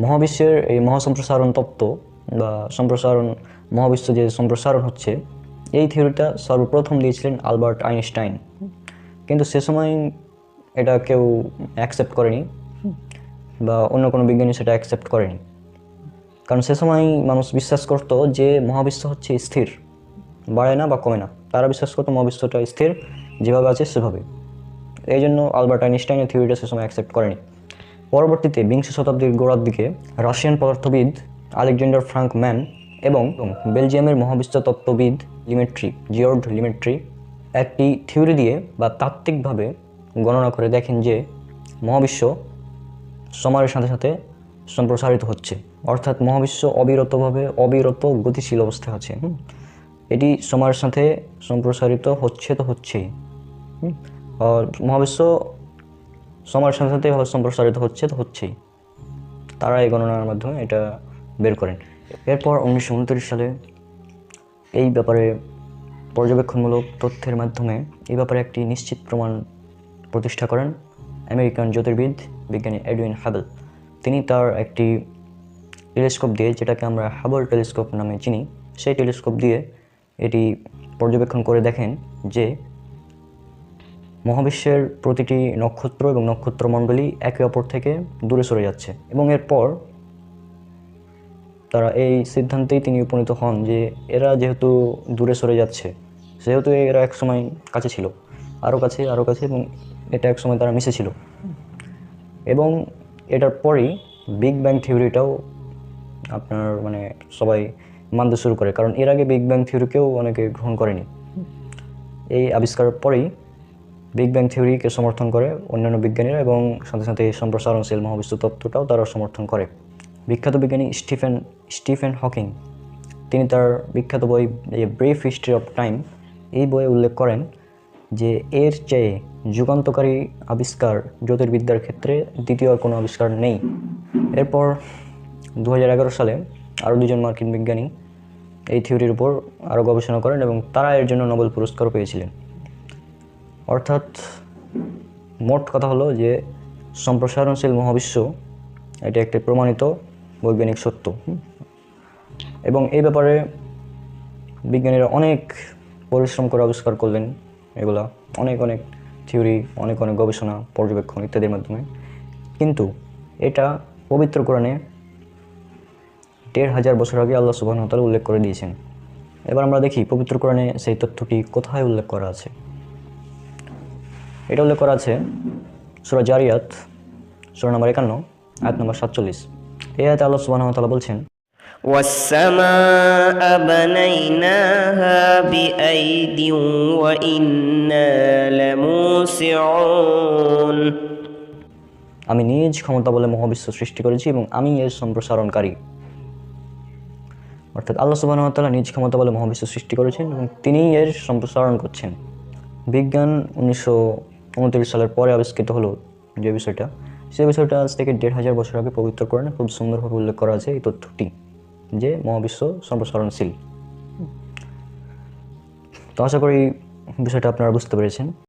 মহাবিশ্বের এই মহাসম্প্রসারণ তত্ত্ব বা সম্প্রসারণ, মহাবিশ্ব যে সম্প্রসারণ হচ্ছে, এই থিওরিটা সর্বপ্রথম দিয়েছিলেন আলবার্ট আইনস্টাইন। কিন্তু সে সময় এটা কেউ অ্যাকসেপ্ট করেনি বা অন্য কোনো বিজ্ঞানী সেটা অ্যাকসেপ্ট করেনি, কারণ সে সময় মানুষ বিশ্বাস করতো যে মহাবিশ্ব হচ্ছে স্থির, বাড়ে না বা কমে না। তারা বিশ্বাস করতো মহাবিশ্বটা স্থির, যেভাবে আছে সেভাবে। এই জন্য আলবার্ট আইনস্টাইনের থিওরিটা সে সময় অ্যাকসেপ্ট করেনি। পরবর্তীতে বিংশ শতাব্দীর গোড়ার দিকে রাশিয়ান পদার্থবিদ আলেকজান্ডার ফ্রাঙ্ক ম্যান এবং বেলজিয়ামের মহাবিশ্ব তত্ত্ববিদ জিওর্ড লিমেট্রি একটি থিওরি দিয়ে বা তাত্ত্বিকভাবে গণনা করে দেখেন যে মহাবিশ্ব সময়ের সাথে সাথে সম্প্রসারিত হচ্ছে, অর্থাৎ মহাবিশ্ব অবিরত গতিশীল অবস্থায় আছে। এটি সময়ের সাথে সম্প্রসারিত হচ্ছে তো হচ্ছেই। আর মহাবিশ্ব সময়ের সাথে সাথে সম্প্রসারিত হচ্ছে তো হচ্ছেই। তারা এই গণনার মাধ্যমে এটা বের করেন। এরপর 1929 সালে এই ব্যাপারে পর্যবেক্ষণমূলক তথ্যের মাধ্যমে এই ব্যাপারে একটি নিশ্চিত প্রমাণ প্রতিষ্ঠা করেন আমেরিকান জ্যোতির্বিদ বিজ্ঞানী এডউইন হাবল। তিনি তার একটি টেলিস্কোপ দিয়ে, যেটাকে আমরা হাবল টেলিস্কোপ নামে চিনি, সেই টেলিস্কোপ দিয়ে এটি পর্যবেক্ষণ করে দেখেন যে মহাবিশ্বের প্রতিটি নক্ষত্র এবং নক্ষত্রমণ্ডলী একে অপর থেকে দূরে সরে যাচ্ছে। এবং এরপর তারা এই সিদ্ধান্তেই তিনি উপনীত হন যে এরা যেহেতু দূরে সরে যাচ্ছে, সেহেতু এরা একসময় কাছে ছিল, আরও কাছে এবং এটা একসময় তারা মিশেছিল। এবং এটার পরেই বিগ ব্যাং থিওরিটাও আপনার সবাই মানতে শুরু করে, কারণ এর আগে বিগ ব্যাং থিওরিকেও অনেকে গ্রহণ করেনি। এই আবিষ্কারের পরেই বিগ ব্যাং থিওরিকে সমর্থন করে অন্যান্য বিজ্ঞানীরা, এবং সাথে সাথে সম্প্রসারণশীল মহাবিশ্ব তত্ত্বটাও তারা সমর্থন করে। বিখ্যাত বিজ্ঞানী স্টিফেন হকিং, তিনি তার বিখ্যাত বই ব্রিফ হিস্ট্রি অফ টাইম, এই বইয়ে উল্লেখ করেন যে এর চেয়ে যুগান্তকারী আবিষ্কার জ্যোতির্বিদ্যার ক্ষেত্রে দ্বিতীয় আর কোনো আবিষ্কার নেই। এরপর 2011 সালে আরও দুজন মার্কিন বিজ্ঞানী এই থিওরির উপর আরও গবেষণা করেন এবং তারা এর জন্য নোবেল পুরস্কারও পেয়েছিলেন। অর্থাৎ মোট কথা হলো যে সম্প্রসারণশীল মহাবিশ্ব এটি একটি প্রমাণিত বৈজ্ঞানিক সত্য, এবং এই ব্যাপারে বিজ্ঞানীরা অনেক পরিশ্রম করে আবিষ্কার করলেন। এগুলা অনেক থিওরি, অনেক গবেষণা, পর্যবেক্ষণ ইত্যাদির মাধ্যমে। কিন্তু এটা পবিত্র কোরআনে 1500 বছর আগে আল্লাহ সুবহানাহু ওয়া তাআলা উল্লেখ করে দিয়েছেন। এবার আমরা দেখি পবিত্র কোরআনে সেই তথ্যটি কোথায় উল্লেখ করা আছে। এটা উল্লেখ করা আছে সূরা জারিয়াত, সূরা নম্বর 51, আয়াত নম্বর 47। এই আয়াতে আল্লাহ সুবহানাহু ওয়া তাআলা বলছেন, والسماء بنيناها بأيد وإنا لموسعون। আমি নিজ ক্ষমতা বলে মহাবিশ্ব সৃষ্টি করেছি এবং আমি এর সম্প্রসারণকারী। অর্থাৎ আল্লাহ সুবহানাহু ওয়া তাআলা নিজ ক্ষমতা বলে মহাবিশ্ব সৃষ্টি করেছেন এবং তিনিই এর সম্প্রসারণ করছেন। বিজ্ঞান 1929 সালের পরে আবিষ্কৃত হলো যে বিষয়টা, সেই বিষয়টা আজ থেকে 1500 বছর আগে পবিত্র কোরআনে খুব সুন্দরভাবে উল্লেখ করা আছে এই তথ্যটি, যে মহাবিশ্ব সম্প্রসারণশীল। তো আশা করি বিষয়টা আপনারা বুঝতে পেরেছেন।